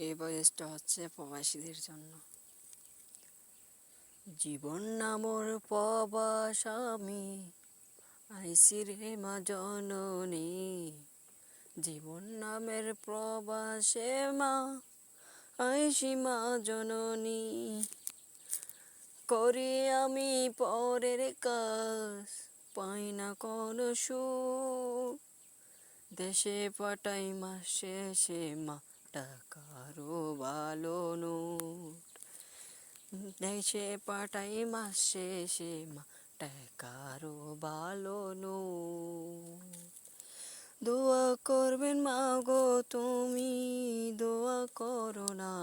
এই ভয়েসটা হচ্ছে প্রবাসীদের জন্য। জীবন নামর প্রবাস আমি আইসি রে মা জননী, জীবন নামের প্রবাসে মা আইসি মা জননী। করি আমি পরের কাজ, পাই না কোনো সুখ, দেশে পাঠাই মাস শেষে মা টাকারও ভালো নোট। দেশে পাঠাই মাস শেষে মা টাকারও ভালো নোট। দোয়া করবেন মা গো তুমি, দোয়া করো না,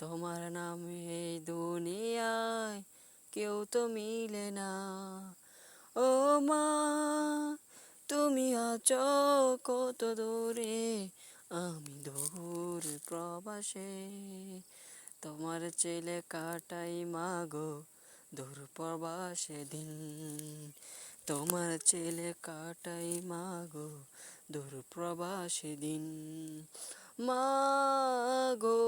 তোমার নামে এই দুনিয়ায় কেউ তো মিলে না। ও মা তুমি আছো কত দূরে, আমি দূর প্রবাসে, তোমার ছেলে কাটাই মাগো দূর প্রবাসে দিন। তোমার ছেলে কাটাই মাগো দূর প্রবাসে দিন। মাগো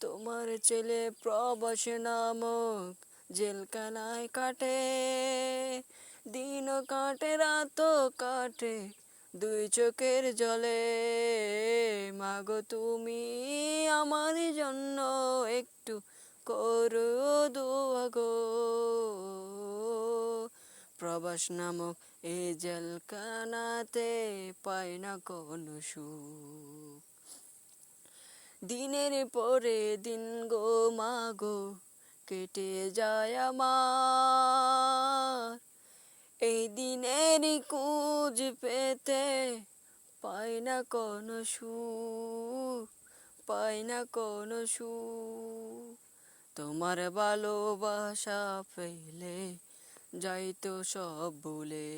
তোমার ছেলে প্রবাসে নামক জেলখানায় কাটে, দিনও কাটে রাতও কাটে দুই চোখের জলে। মাগো তুমি আমার জন্য একটু করো দোয়া গো, প্রবাস নামক এই জেলখানাতে পাই না কোনো সুখ। দিনের পরে দিন গো মাগো কেটে যায় আমার, এই দিনেরই খোঁজ পেতে পাই না কোনো সুখ, পাই না কোনো সুখ। তোমার ভালোবাসা পেলে যাইতো সব ভুলে,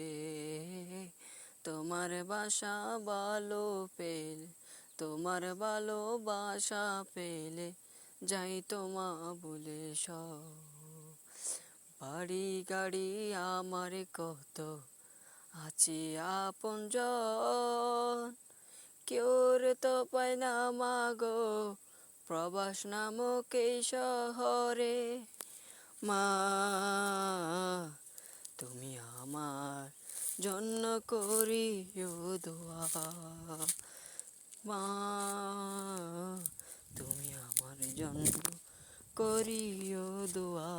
তোমার বাসা ভালো পেলে, তোমার ভালোবাসা পেলে যাইতো মা বলে সব। বাড়ি গাড়ি আমার কত আছে আপনজন, কেউ তো পায় না মাগো প্রবাস নামক এই শহরে। মা তুমি আমার জন্য করিও দোয়া, মা তুমি আমার জন্য করিও দোয়া।